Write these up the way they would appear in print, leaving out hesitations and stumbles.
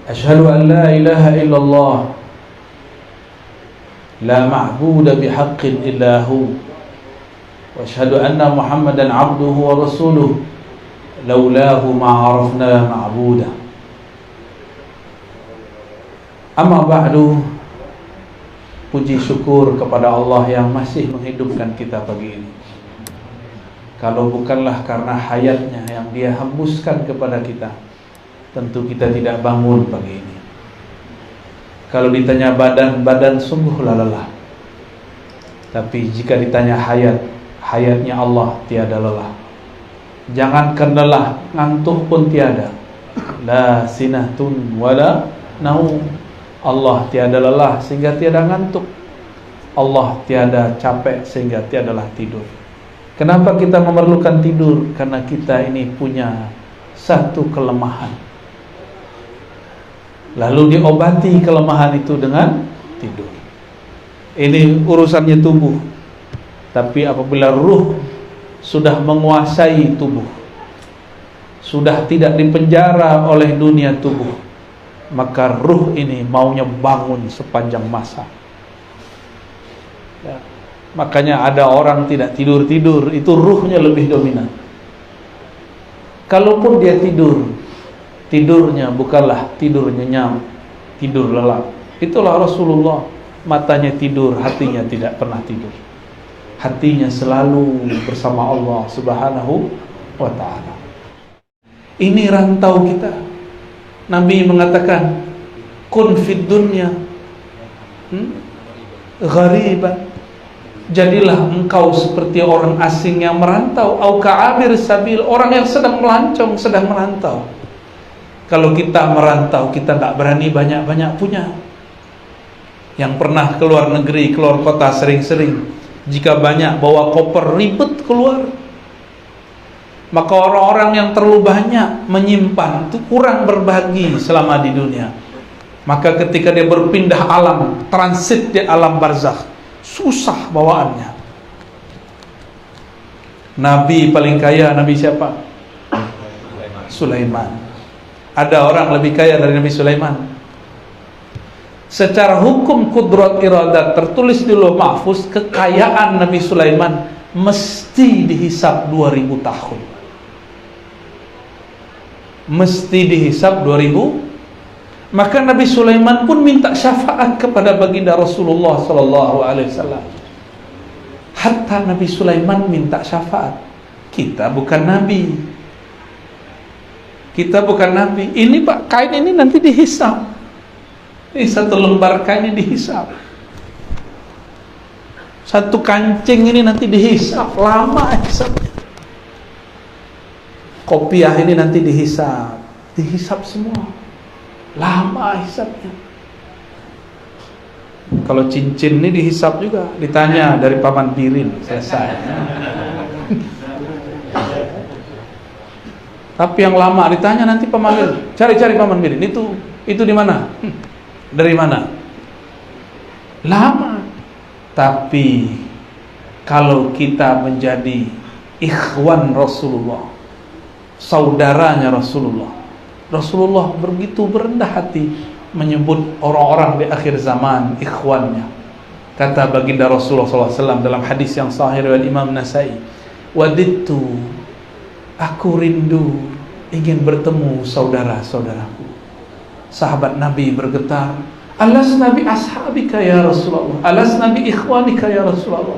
Asyhadu an la ilaha illallah la ma'budu bihaqqin illa hu wa asyhadu anna Muhammadan 'abduhu wa rasuluhu laulahu ma 'arafna ma'budah. Amma ba'du. Puji syukur kepada Allah yang masih menghidupkan kita pagi ini. Kalau bukanlah karena hayatnya yang Dia hembuskan kepada kita, tentu kita tidak bangun pagi ini. Kalau ditanya badan sungguhlah lelah. Tapi jika ditanya hayatnya Allah tiada lelah. Jangankan lelah, ngantuk pun tiada. La sinatun wala naum. Allah tiada lelah sehingga tiada ngantuk. Allah tiada capek sehingga tiadalah tidur. Kenapa kita memerlukan tidur? Karena kita ini punya satu kelemahan. Lalu diobati kelemahan itu dengan tidur. Ini urusannya tubuh. Tapi apabila ruh sudah menguasai tubuh, sudah tidak dipenjara oleh dunia tubuh, maka ruh ini maunya bangun sepanjang masa. Ya. Makanya ada orang tidak tidur-tidur, itu ruhnya lebih dominan. Kalaupun dia tidur, tidurnya bukanlah tidur nyenyak, tidur lelap. Itulah Rasulullah, matanya tidur, hatinya tidak pernah tidur. Hatinya selalu bersama Allah Subhanahu wa ta'ala. Ini rantau kita. Nabi mengatakan, kun fid dunya ghariban. Jadilah engkau seperti orang asing yang merantau, au ka'abir sabil, orang yang sedang melancong, sedang merantau. Kalau kita merantau, kita tak berani banyak-banyak punya. Yang pernah keluar negeri, keluar kota sering-sering, jika banyak bawa koper, ribet keluar. Maka orang-orang yang terlalu banyak menyimpan, itu kurang berbagi selama di dunia. Maka ketika dia berpindah alam, transit di alam barzakh, susah bawaannya. Nabi paling kaya, Nabi siapa? Sulaiman. Ada orang lebih kaya dari Nabi Sulaiman. Secara hukum kudrat iradat tertulis di Lauh Mahfuz, kekayaan Nabi Sulaiman mesti dihisab 2000 tahun. Mesti dihisab 2000. Maka Nabi Sulaiman pun minta syafaat kepada baginda Rasulullah sallallahu alaihi wasallam. Hatta Nabi Sulaiman minta syafaat. Kita bukan nabi. Kita bukan nabi. Ini Pak, kain ini nanti dihisab. Ini satu lembar kain ini dihisab. Satu kancing ini nanti dihisab, lama hisabnya. Kopiah ini nanti dihisab semua, lama hisabnya. Kalau cincin ini dihisab juga, ditanya dari paman pirin, selesai. Tapi yang lama ditanya nanti paman pirin, cari paman pirin, itu di mana? Dari mana? Lama. Tapi kalau kita menjadi ikhwan Rasulullah, saudaranya Rasulullah begitu berendah hati menyebut orang-orang di akhir zaman ikhwannya. Kata baginda Rasulullah SAW dalam hadis yang sahih riwayat Imam Nasai, wadidtu, aku rindu ingin bertemu saudara-saudaraku. Sahabat Nabi bergetar, alas Nabi ashabika ya Rasulullah, alas Nabi ikhwanika ya Rasulullah.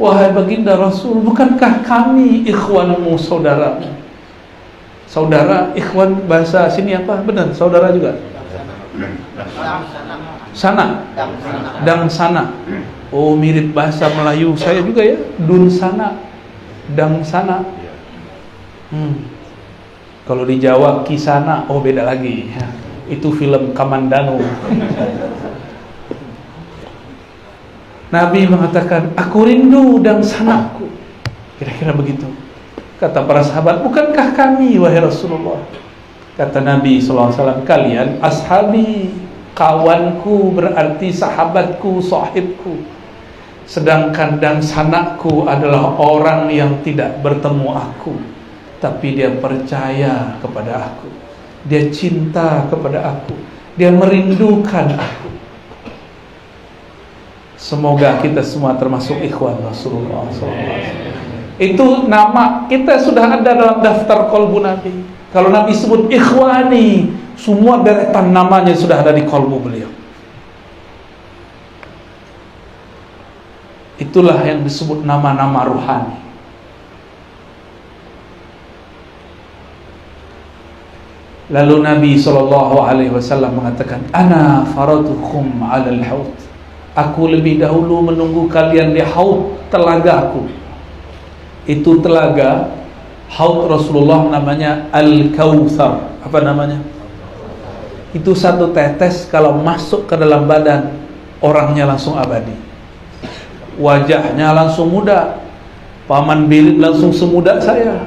Wahai baginda Rasul, bukankah kami ikhwanmu, saudaramu? Saudara, ikhwan bahasa sini apa? Benar, saudara juga. Sana. Dang sana. Oh, mirip bahasa Melayu saya juga ya. Dun sana. Dang sana. Kalau di Jawa kisana, oh beda lagi. Itu film Kamandanu. Nabi mengatakan, aku rindu dan sanaku. Kira-kira begitu. Kata para sahabat, bukankah kami wahai Rasulullah? Kata Nabi SAW, kalian ashabi, kawanku, berarti sahabatku, sahibku. Sedangkan dan sanakku adalah orang yang tidak bertemu aku, tapi dia percaya kepada aku, dia cinta kepada aku, Dia merindukan aku. Semoga kita semua termasuk ikhwan Rasulullah SAW. Itu nama kita sudah ada dalam daftar qalbu Nabi. Kalau Nabi sebut ikhwani, semua deretan namanya sudah ada di qalbu beliau. Itulah yang disebut nama-nama ruhani. Lalu Nabi SAW mengatakan, Ana faratukum alal haud. Aku lebih dahulu menunggu kalian di haud, telagaku. Itu telaga haud Rasulullah namanya Al-Kautsar. Apa namanya? Itu satu tetes kalau masuk ke dalam badan, orangnya langsung abadi. Wajahnya langsung muda. Paman Bilid langsung semuda saya.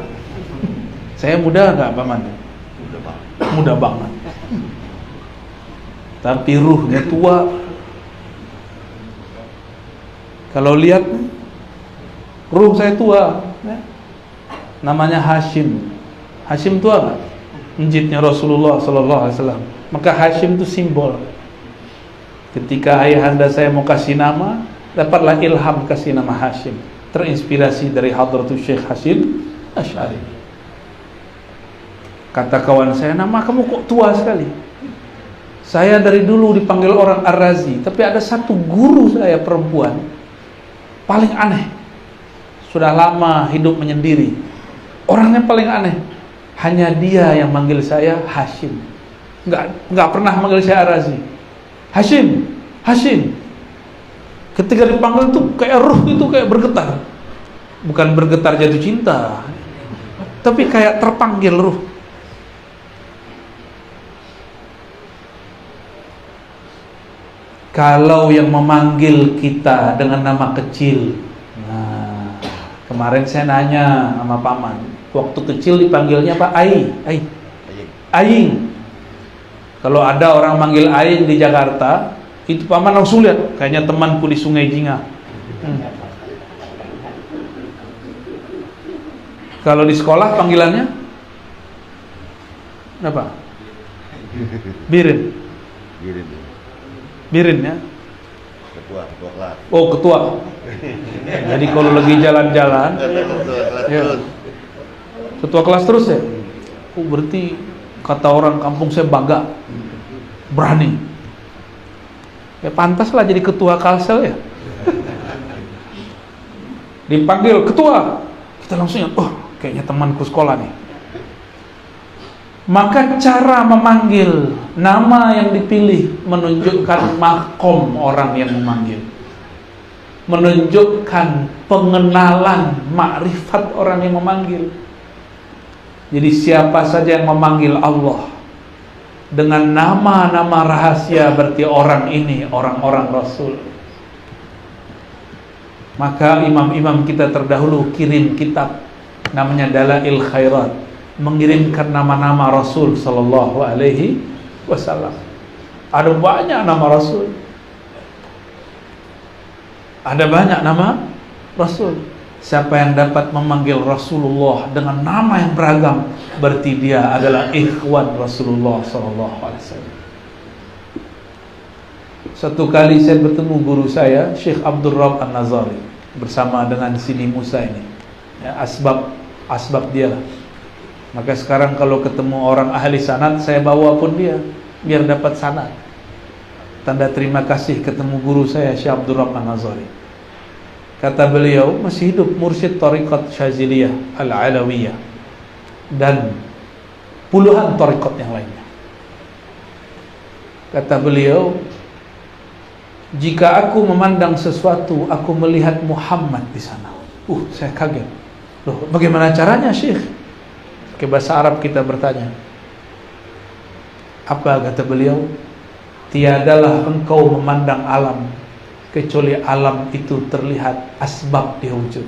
Saya muda enggak, Paman? Muda banget. Tapi ruhnya tua. Kalau lihat ruh saya tua, ya. Namanya Hashim. Hashim tua nggak? Menjitnya Rasulullah SAW. Maka Hashim itu simbol. Ketika ayahanda saya mau kasih nama, dapatlah ilham kasih nama Hashim. Terinspirasi dari Hadratus Syekh Hashim Asy'ari. Kata kawan saya, nama kamu kok tua sekali? Saya dari dulu dipanggil orang Ar-Razi, tapi ada satu guru saya perempuan paling aneh. Sudah lama hidup menyendiri. Orangnya paling aneh. Hanya dia yang manggil saya Hashim. Enggak pernah manggil saya Ar-Razi. Hashim, Hashim. Ketika dipanggil tuh kayak ruh itu kayak bergetar. Bukan bergetar jatuh cinta, tapi kayak terpanggil ruh. Kalau yang memanggil kita dengan nama kecil, nah, kemarin saya nanya sama Paman, waktu kecil dipanggilnya apa? Aing. Kalau ada orang manggil Aing di Jakarta, itu Paman langsung lihat, kayaknya temanku di Sungai Jinga. Kalau di sekolah panggilannya apa? Birin ya? Ketua kelas. Oh, ketua. Jadi kalau lagi jalan-jalan, ya, ketua kelas terus ya? Oh, berarti kata orang kampung saya bangga, berani. Ya pantaslah jadi ketua kalsel ya. Dipanggil ketua, kita langsung oh kayaknya temanku sekolah nih. Maka cara memanggil, nama yang dipilih menunjukkan makom orang yang memanggil, menunjukkan pengenalan makrifat orang yang memanggil. Jadi siapa saja yang memanggil Allah dengan nama-nama rahasia, berarti orang ini orang-orang Rasul. Maka imam-imam kita terdahulu kirim kitab namanya Dalail Khairat, mengirimkan nama-nama Rasul sallallahu alaihi wasallam. Ada banyak nama Rasul. Ada banyak nama Rasul. Siapa yang dapat memanggil Rasulullah dengan nama yang beragam, berarti dia adalah ikhwan Rasulullah sallallahu alaihi wasallam. Satu kali saya bertemu guru saya, Syekh Abdul Rabb An-Nazari, bersama dengan Sidi Musa ini. Ya, asbab dia. Maka sekarang kalau ketemu orang ahli sanad, saya bawa pun dia biar dapat sanad. Tanda terima kasih ketemu guru saya, Syekh Abdul Rabb An-Nazari. Kata beliau, masih hidup mursyid Tariqat Syaziliyah Al-Alawiyah dan puluhan tariqat yang lainnya. Kata beliau, jika aku memandang sesuatu, aku melihat Muhammad di sana. Saya kaget. Loh, bagaimana caranya, Syekh? Ke bahasa Arab kita bertanya. Apa kata beliau? Tiadalah engkau memandang alam kecuali alam itu terlihat asbab dia wujud.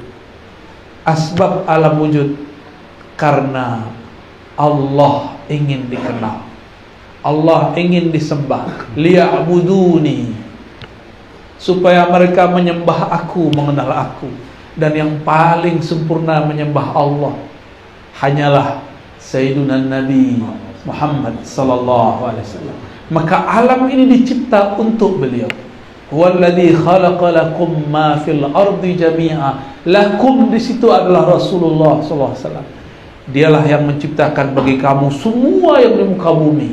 Asbab alam wujud karena Allah ingin dikenal, Allah ingin disembah. Liya'buduni, supaya mereka menyembah aku, mengenal aku. Dan yang paling sempurna menyembah Allah hanyalah Sayyiduna Nabi Muhammad sallallahu alaihi wasallam. Maka alam ini dicipta untuk beliau. Walladzi khalaqa lakum ma fil ardi jami'a. Lakum di situ adalah Rasulullah sallallahu alaihi wasallam. Dialah yang menciptakan bagi kamu semua yang di muka bumi.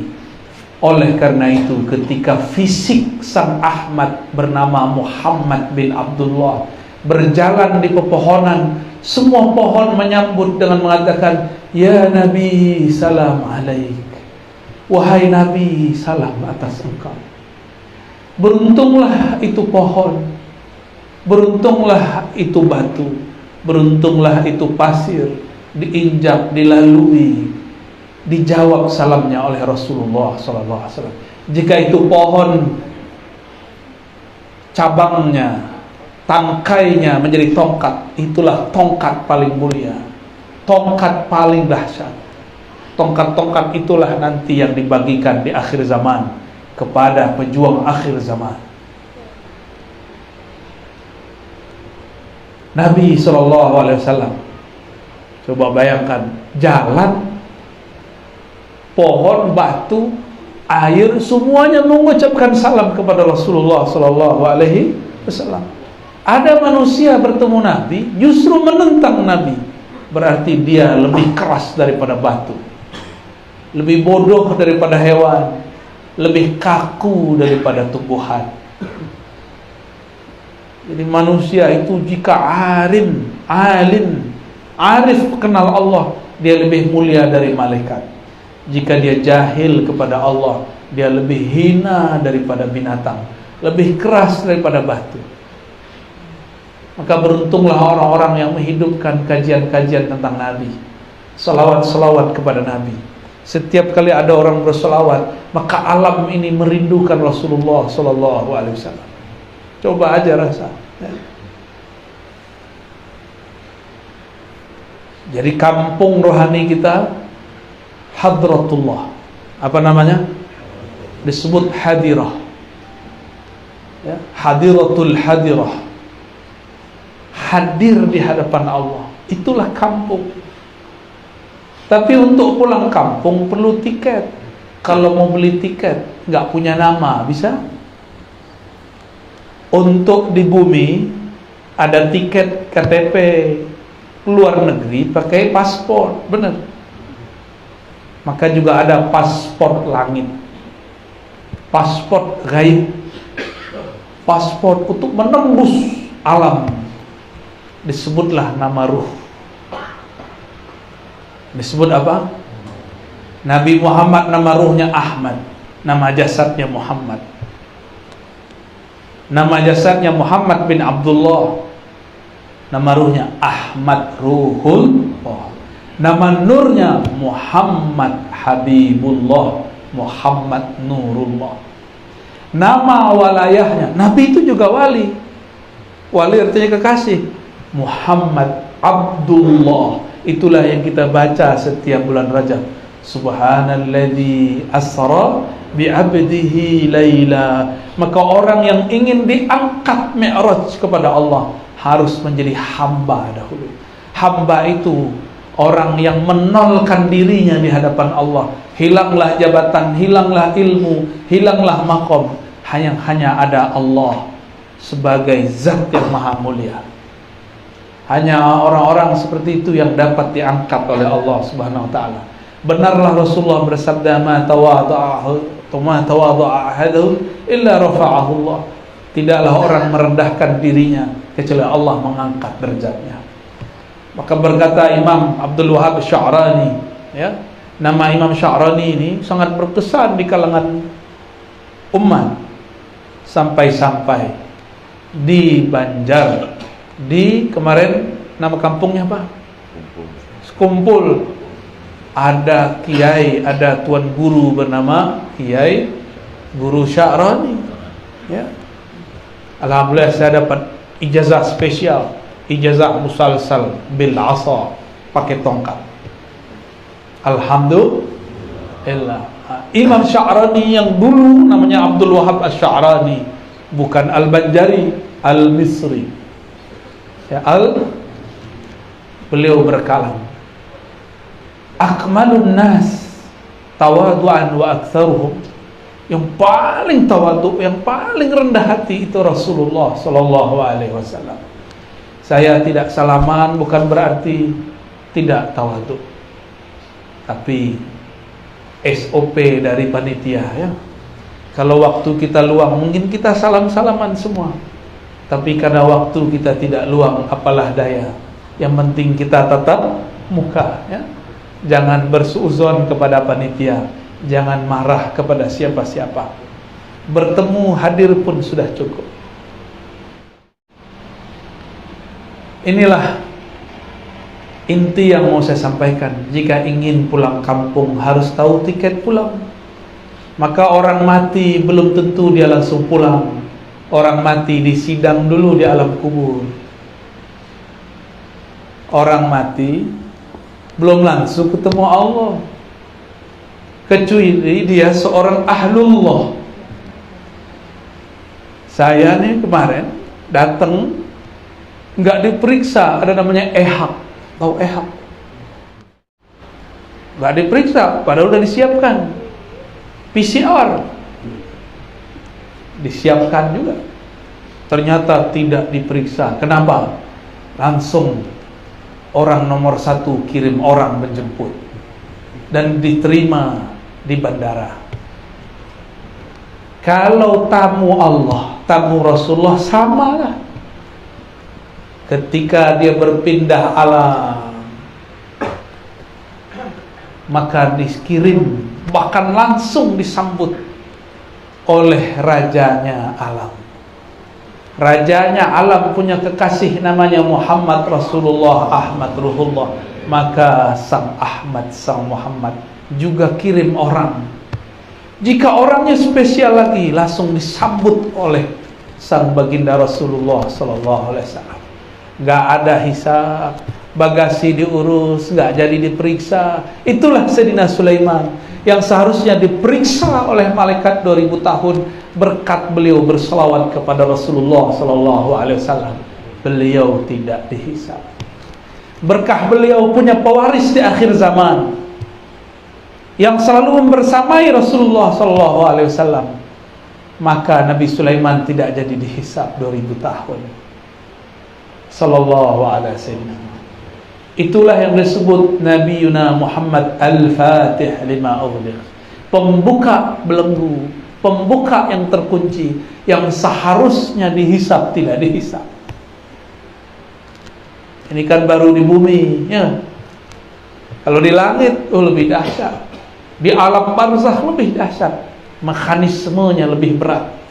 Oleh karena itu, ketika fisik sang Ahmad bernama Muhammad bin Abdullah berjalan di pepohonan, semua pohon menyambut dengan mengatakan, "Ya Nabi, salam alaik." Wahai Nabi, salam atas engkau. Beruntunglah itu pohon, beruntunglah itu batu, beruntunglah itu pasir, diinjak, dilalui, dijawab salamnya oleh Rasulullah SAW. Jika itu pohon, cabangnya, tangkainya menjadi tongkat, itulah tongkat paling mulia, tongkat paling dahsyat. Tongkat-tongkat itulah nanti yang dibagikan di akhir zaman kepada pejuang akhir zaman. Nabi SAW, coba bayangkan, jalan, pohon, batu, air, semuanya mengucapkan salam kepada Rasulullah SAW. Ada manusia bertemu Nabi justru menentang Nabi, berarti dia lebih keras daripada batu, lebih bodoh daripada hewan, lebih kaku daripada tumbuhan. Jadi manusia itu jika alim, arif kenal Allah, dia lebih mulia dari malaikat. Jika dia jahil kepada Allah, dia lebih hina daripada binatang, lebih keras daripada batu. Maka beruntunglah orang-orang yang menghidupkan kajian-kajian tentang Nabi, salawat-salawat kepada Nabi. Setiap kali ada orang bersalawat, maka alam ini merindukan Rasulullah SAW. Coba aja rasa. Jadi kampung rohani kita Hadratullah. Apa namanya? Disebut hadirah. Ya, hadiratul hadirah. Hadir di hadapan Allah. Itulah kampung. Tapi untuk pulang kampung perlu tiket. Kalau mau beli tiket nggak punya nama, bisa? Untuk di bumi ada tiket KTP, luar negeri pakai paspor, benar? Maka juga ada paspor langit, paspor gaib, paspor untuk menembus alam. Disebutlah nama ruh. Disebut apa? Nabi Muhammad nama ruhnya Ahmad, nama jasadnya Muhammad. Nama jasadnya Muhammad bin Abdullah, nama ruhnya Ahmad Ruhullah. Nama nurnya Muhammad Habibullah, Muhammad Nurullah. Nama walayahnya, Nabi itu juga wali. Wali artinya kekasih. Muhammad Abdullah. Itulah yang kita baca setiap bulan Rajab. Subhanalladzi asra bi'abdihi laila. Maka orang yang ingin diangkat mi'raj kepada Allah harus menjadi hamba dahulu. Hamba itu orang yang menolkan dirinya di hadapan Allah. Hilanglah jabatan, hilanglah ilmu, hilanglah maqam. Hanya ada Allah sebagai zat yang maha mulia. Hanya orang-orang seperti itu yang dapat diangkat oleh Allah Subhanahu wa taala. Benarlah Rasulullah bersabda, "Ma tawadha'a ahadun illa rafa'ahu Allah." Tidaklah orang merendahkan dirinya kecuali Allah mengangkat derajatnya. Maka berkata Imam Abdul Wahab Sya'rani, ya, nama Imam Sya'rani ini sangat berkesan di kalangan umat, sampai-sampai di Banjar, di kemarin nama kampungnya apa? Sekumpul. Ada kiai, ada tuan guru bernama Kiai Guru Sya'rani, ya. Alhamdulillah saya dapat ijazah spesial, ijazah musalsal bil asa, pakai tongkat. Alhamdulillah. Imam Sya'rani yang dulu namanya Abdul Wahab Asy-Sya'rani, bukan Al-Banjari, Al-Misri. Ya, beliau berkalam, akmalun nas tawadu'an wa aktsaruhum Yang paling tawadhu, yang paling rendah hati itu Rasulullah sallallahu alaihi wasallam. Saya tidak salaman bukan berarti tidak tawadhu. Tapi SOP dari panitia ya. Kalau waktu kita luang mungkin kita salam-salaman semua. Tapi karena waktu kita tidak luang, apalah daya. Yang penting kita tatap muka ya. Jangan bersuuzon kepada panitia, jangan marah kepada siapa-siapa. Bertemu hadir pun sudah cukup. Inilah inti yang mau saya sampaikan. Jika ingin pulang kampung harus tahu tiket pulang. Maka orang mati belum tentu dia langsung pulang. Orang mati disidang dulu di alam kubur. Orang mati belum langsung ketemu Allah, kecuali dia seorang ahlullah. Saya nih kemarin datang nggak diperiksa, ada namanya ehak. Tahu ehak? Nggak diperiksa, padahal udah disiapkan. PCR disiapkan juga, ternyata tidak diperiksa. Kenapa? Langsung orang nomor 1 kirim orang menjemput dan diterima di bandara. Kalau tamu Allah, tamu Rasulullah samalah. Ketika dia berpindah alam, maka dikirim, bahkan langsung disambut oleh rajanya alam. Rajanya alam punya kekasih namanya Muhammad Rasulullah Ahmad Ruhullah. Maka sang Ahmad, sang Muhammad juga kirim orang. Jika orangnya spesial lagi, langsung disambut oleh sang baginda Rasulullah sallallahu alaihi wasallam. Gak ada hisab, bagasi diurus, gak jadi diperiksa. Itulah Sayyidina Sulaiman yang seharusnya diperiksa oleh malaikat 2000 tahun berkat beliau berselawat kepada Rasulullah sallallahu alaihi wasallam. Beliau tidak dihisab. Berkah beliau punya pewaris di akhir zaman yang selalu membersamai Rasulullah sallallahu alaihi wasallam. Maka Nabi Sulaiman tidak jadi dihisab 2000 tahun. Sallallahu alaihi wasallam. Itulah yang disebut Nabi Yuna Muhammad Al-Fatih lima ughliq. Pembuka belenggu, pembuka yang terkunci, yang seharusnya dihisab tidak dihisab. Ini kan baru di bumi ya. Kalau di langit lebih dahsyat. Di alam barzakh lebih dahsyat. Mekanismenya lebih berat.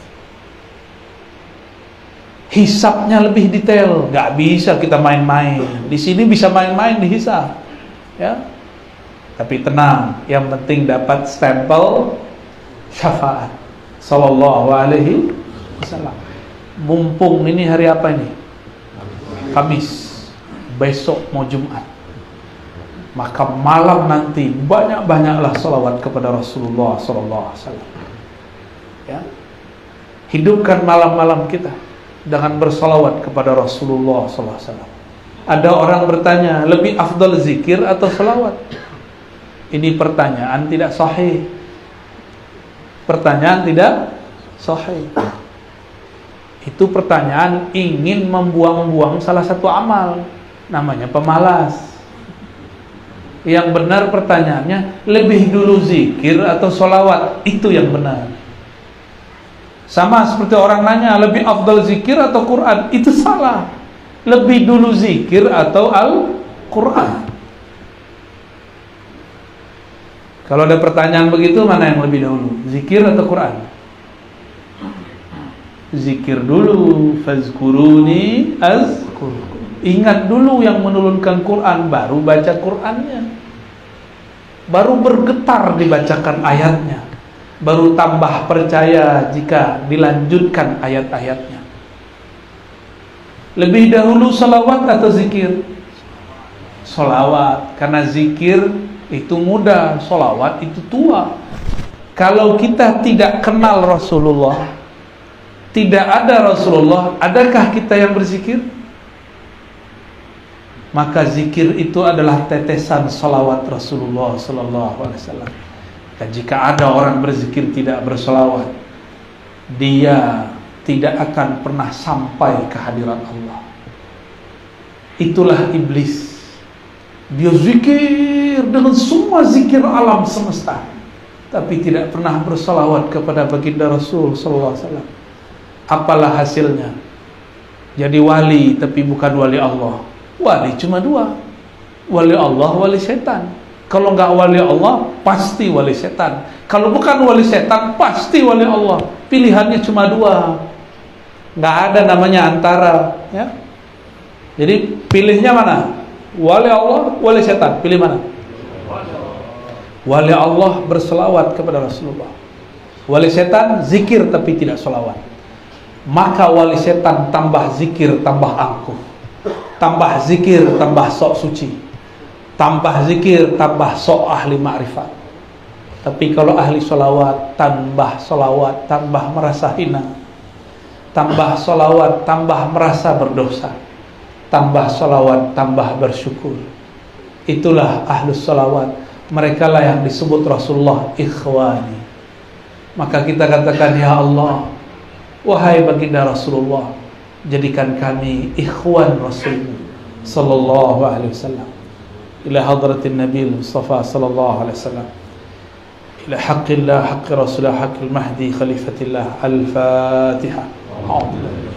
Hisabnya lebih detail, nggak bisa kita main-main. Di sini bisa main-main dihisab, ya. Tapi tenang, yang penting dapat stempel syafaat. Sallallahu alaihi wasallam. Mumpung ini hari apa ini? Kamis. Besok mau Jumat. Maka malam nanti banyak-banyaklah salawat kepada Rasulullah sallallahu alaihi wasallam. Ya. Hidupkan malam-malam kita dengan bersalawat kepada Rasulullah sallallahu alaihi wasallam. Ada orang bertanya, lebih afdal zikir atau salawat? Ini pertanyaan tidak sahih. Pertanyaan tidak sahih. Itu pertanyaan ingin membuang-buang salah satu amal, namanya pemalas. Yang benar pertanyaannya, lebih dulu zikir atau salawat? Itu yang benar. Sama seperti orang nanya, lebih afdal zikir atau Quran? Itu salah. Lebih dulu zikir atau Al-Quran? Kalau ada pertanyaan begitu, mana yang lebih dahulu? Zikir atau Quran? Zikir dulu. Fazkuruni azkurkum. Ingat dulu yang menurunkan Quran, baru baca Qurannya. Baru bergetar dibacakan ayatnya. Baru tambah percaya jika dilanjutkan ayat-ayatnya. Lebih dahulu salawat atau zikir? Salawat, karena zikir itu mudah, salawat itu tua. Kalau kita tidak kenal Rasulullah, tidak ada Rasulullah, adakah kita yang berzikir? Maka zikir itu adalah tetesan salawat Rasulullah sallallahu alaihi wasallam. Dan jika ada orang berzikir tidak berselawat, dia tidak akan pernah sampai ke hadirat Allah. Itulah iblis. Dia zikir dengan semua zikir alam semesta, tapi tidak pernah berselawat kepada baginda Rasul sallallahu alaihi wasallam. Apalah hasilnya? Jadi wali tapi bukan wali Allah. Wali cuma dua, wali Allah, wali setan. Kalau enggak wali Allah, pasti wali setan. Kalau bukan wali setan, pasti wali Allah. Pilihannya cuma dua, enggak ada namanya antara, ya. Jadi pilihnya mana? Wali Allah, wali setan. Pilih mana? Wali Allah berselawat kepada Rasulullah. Wali setan zikir tapi tidak selawat. Maka wali setan tambah zikir tambah angkuh, tambah zikir tambah sok suci, tambah zikir tambah sok ahli ma'rifat. Tapi kalau ahli solawat tambah merasa hina, tambah solawat tambah merasa berdosa, tambah solawat tambah bersyukur. Itulah ahlus solawat. Mereka lah yang disebut Rasulullah ikhwani. Maka kita katakan, ya Allah, wahai baginda Rasulullah, jadikan kami ikhwan Rasul sallallahu alaihi wasallam. Ila hadratin Nabi Mustafa sallallahu alaihi wasallam. Ila haqqillah, haqqi Rasulullah, haqqil Mahdi, khalifatillah. Al-Fatihah. Amin.